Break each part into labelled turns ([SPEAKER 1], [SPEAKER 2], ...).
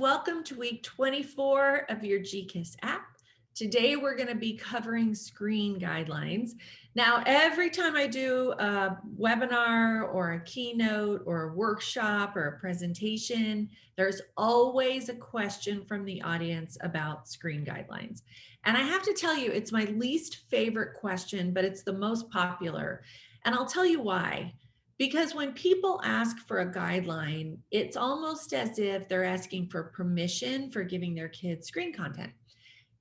[SPEAKER 1] welcome to week 24 of your GKIS app. Today we're going to be covering screen guidelines. Now, every time I do a webinar or a keynote or a workshop or a presentation, there's always a question from the audience about screen guidelines. And I have to tell you, it's my least favorite question, but it's the most popular. And I'll tell you why. Because when people ask for a guideline, it's almost as if they're asking for permission for giving their kids screen content.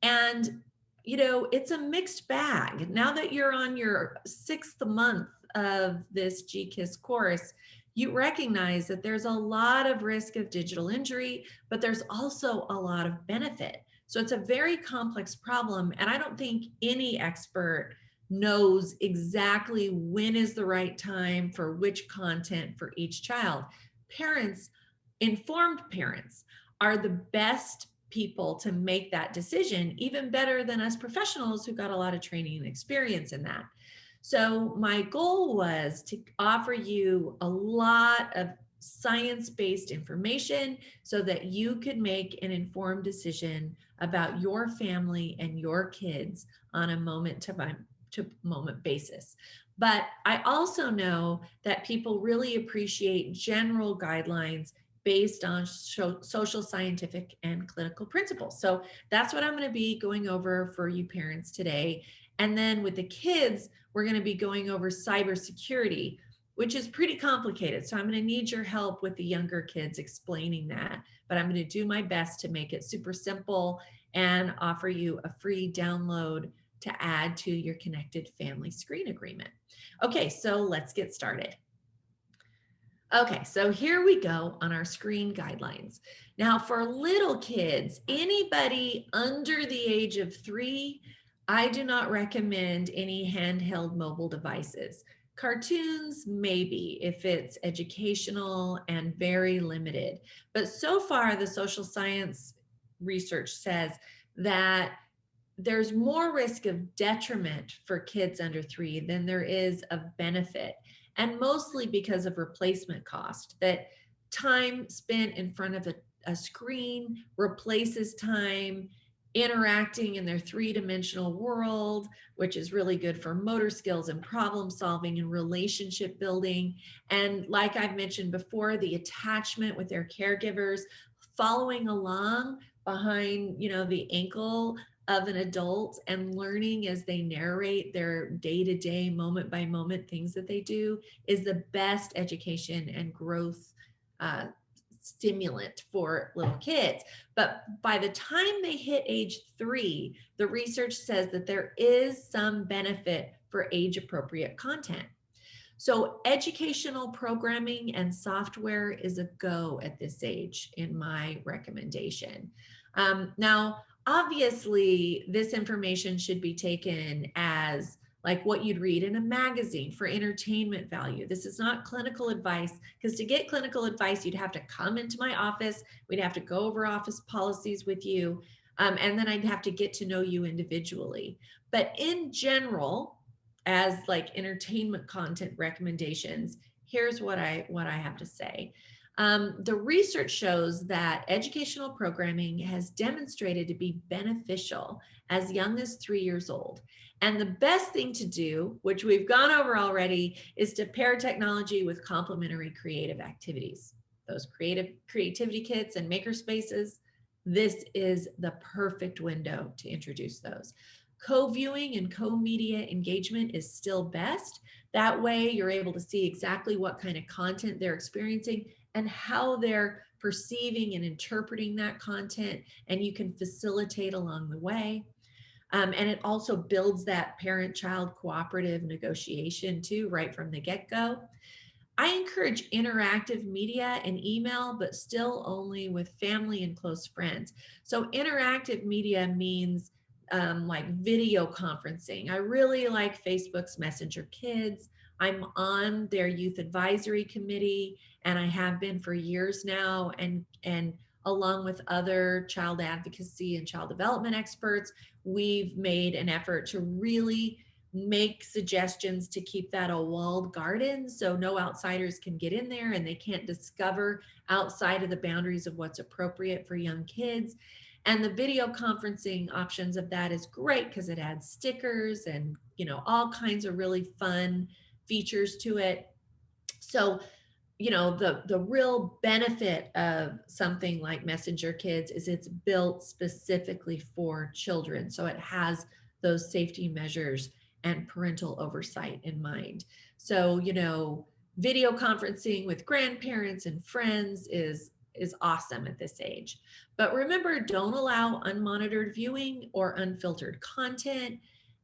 [SPEAKER 1] And, you know, it's a mixed bag. Now that you're on your 6th month of this GKIS course, you recognize that there's a lot of risk of digital injury, but there's also a lot of benefit. So it's a very complex problem. And I don't think any expert knows exactly when is the right time for which content for each child. Parents, informed parents, are the best people to make that decision, even better than us professionals who got a lot of training and experience in that. So my goal was to offer you a lot of science-based information so that you could make an informed decision about your family and your kids on a moment-to-moment basis. But I also know that people really appreciate general guidelines based on social, scientific, and clinical principles. So that's what I'm going to be going over for you parents today. And then with the kids, we're going to be going over cybersecurity, which is pretty complicated. So I'm going to need your help with the younger kids explaining that. But I'm going to do my best to make it super simple and offer you a free download to add to your connected family screen agreement. Okay, so let's get started. Okay, so here we go on our screen guidelines. Now for little kids, anybody under the age of 3, I do not recommend any handheld mobile devices. Cartoons, maybe, if it's educational and very limited. But so far, the social science research says that there's more risk of detriment for kids under 3 than there is of benefit. And mostly because of replacement cost, that time spent in front of a screen replaces time interacting in their 3-dimensional world, which is really good for motor skills and problem solving and relationship building. And like I've mentioned before, the attachment with their caregivers, following along behind, the ankle of an adult and learning as they narrate their day-to-day, moment-by-moment things that they do is the best education and growth stimulant for little kids. But by the time they hit age 3, the research says that there is some benefit for age-appropriate content. So educational programming and software is a go at this age, in my recommendation. Now, obviously, this information should be taken as like what you'd read in a magazine for entertainment value. This is not clinical advice, because to get clinical advice, you'd have to come into my office. We'd have to go over office policies with you, and then I'd have to get to know you individually. But in general, as like entertainment content recommendations, here's what I have to say. The research shows that educational programming has demonstrated to be beneficial as young as 3 years old. And the best thing to do, which we've gone over already, is to pair technology with complementary creative activities. Those creativity kits and maker spaces, this is the perfect window to introduce those. Co-viewing and co-media engagement is still best. That way you're able to see exactly what kind of content they're experiencing and how they're perceiving and interpreting that content, and you can facilitate along the way. And it also builds that parent-child cooperative negotiation too, right from the get-go. I encourage interactive media and email, but still only with family and close friends. So interactive media means like video conferencing. I really like Facebook's Messenger Kids. I'm on their youth advisory committee, and I have been for years now, and along with other child advocacy and child development experts, we've made an effort to really make suggestions to keep that a walled garden so no outsiders can get in there and they can't discover outside of the boundaries of what's appropriate for young kids. And the video conferencing options of that is great because it adds stickers and, you know, all kinds of really fun features to it. So, you know, the real benefit of something like Messenger Kids is it's built specifically for children. So it has those safety measures and parental oversight in mind. So, you know, video conferencing with grandparents and friends is awesome at this age. But remember, don't allow unmonitored viewing or unfiltered content,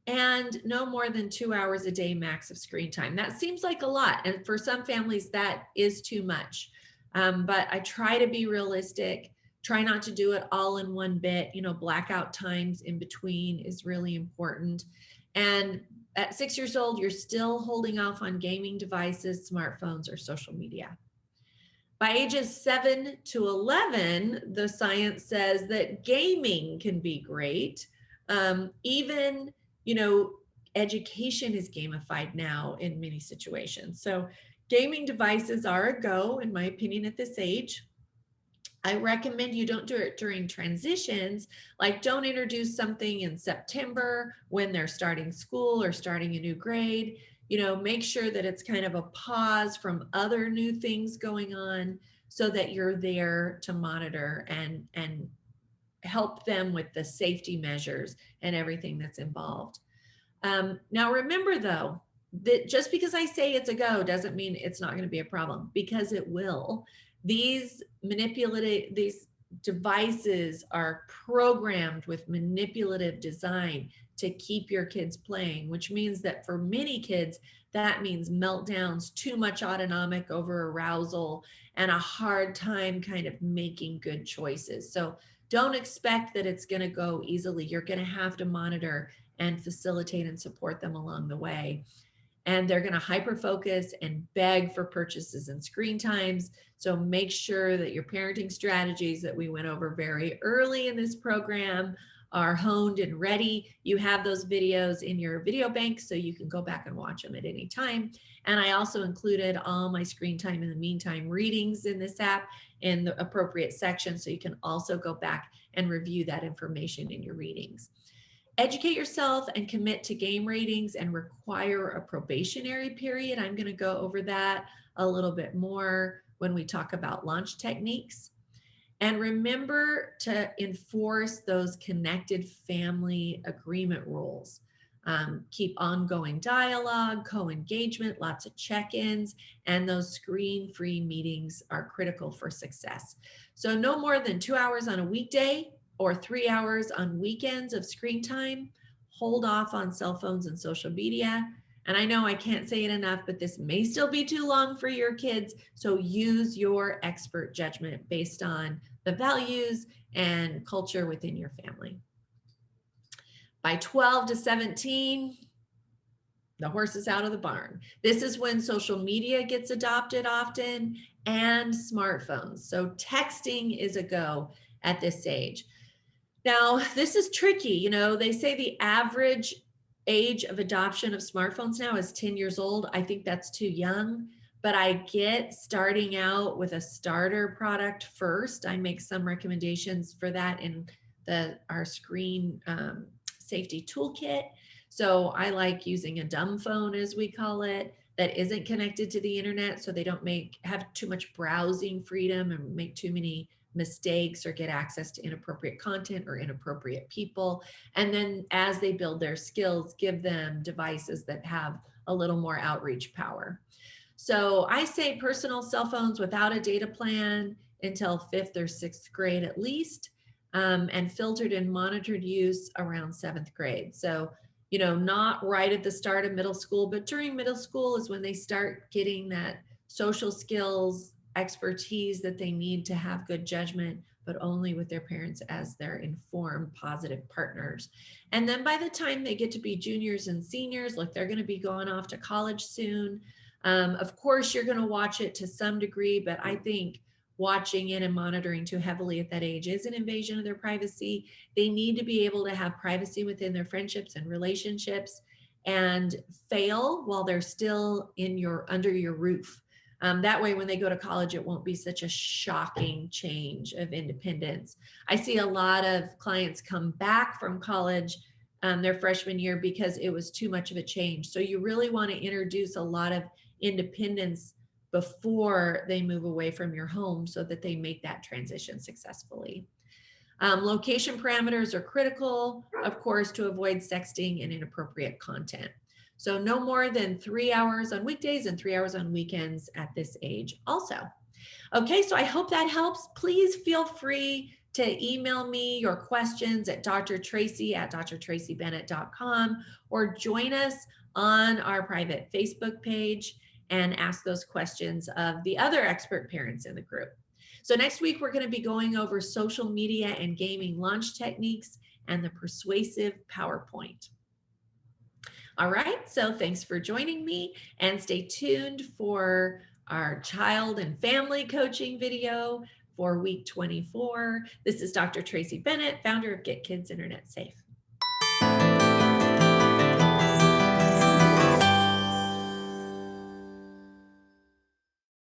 [SPEAKER 1] and no more than 2 hours a day max of screen time. That seems like a lot. And for some families, that is too much. But I try to be realistic, try not to do it all in one bit. You know, blackout times in between is really important. And at 6 years old, you're still holding off on gaming devices, smartphones, or social media. By ages 7 to 11, the science says that gaming can be great. Even, you know, education is gamified now in many situations. So gaming devices are a go, in my opinion, at this age. I recommend you don't do it during transitions, like don't introduce something in September when they're starting school or starting a new grade. You know, make sure that it's kind of a pause from other new things going on so that you're there to monitor and help them with the safety measures and everything that's involved. Now, remember though, that just because I say it's a go doesn't mean it's not going to be a problem, because it will. These devices are programmed with manipulative design to keep your kids playing, which means that for many kids, that means meltdowns, too much autonomic over arousal, and a hard time kind of making good choices. So don't expect that it's going to go easily. You're going to have to monitor and facilitate and support them along the way. And they're going to hyper focus and beg for purchases and screen times. So make sure that your parenting strategies that we went over very early in this program are honed and ready. You have those videos in your video bank so you can go back and watch them at any time. And I also included all my screen time in the meantime readings in this app in the appropriate section, so you can also go back and review that information in your readings. Educate yourself and commit to game ratings and require a probationary period. I'm going to go over that a little bit more when we talk about launch techniques. And remember to enforce those connected family agreement rules. Keep ongoing dialogue, co-engagement, lots of check-ins, and those screen-free meetings are critical for success. So no more than 2 hours on a weekday or 3 hours on weekends of screen time. Hold off on cell phones and social media. And I know I can't say it enough, but this may still be too long for your kids. So use your expert judgment based on the values and culture within your family. By 12 to 17, the horse is out of the barn. This is when social media gets adopted often and smartphones. So texting is a go at this age. Now, this is tricky. You know, they say the average age of adoption of smartphones now is 10 years old. I think that's too young, but I get starting out with a starter product first. I make some recommendations for that in our screen safety toolkit. So I like using a dumb phone, as we call it, that isn't connected to the internet, so they don't have too much browsing freedom and make too many mistakes or get access to inappropriate content or inappropriate people. And then as they build their skills, give them devices that have a little more outreach power. So I say personal cell phones without a data plan until 5th or 6th grade at least, and filtered and monitored use around 7th grade. So, you know, not right at the start of middle school, but during middle school is when they start getting that social skills, expertise that they need to have good judgment, but only with their parents as their informed, positive partners. And then by the time they get to be juniors and seniors, like they're going to be going off to college soon. Of course, you're going to watch it to some degree, but I think watching it and monitoring too heavily at that age is an invasion of their privacy. They need to be able to have privacy within their friendships and relationships. and fail while they're still under your roof. That way, when they go to college, it won't be such a shocking change of independence. I see a lot of clients come back from college their freshman year because it was too much of a change. So you really want to introduce a lot of independence before they move away from your home so that they make that transition successfully. Location parameters are critical, of course, to avoid sexting and inappropriate content. So no more than 3 hours on weekdays and 3 hours on weekends at this age also. Okay, so I hope that helps. Please feel free to email me your questions at drtracy@drtracybennett.com or join us on our private Facebook page and ask those questions of the other expert parents in the group. So next week, we're going to be going over social media and gaming launch techniques and the persuasive PowerPoint. All right, so thanks for joining me, and stay tuned for our child and family coaching video for week 24. This is Dr. Tracy Bennett, founder of Get Kids Internet Safe.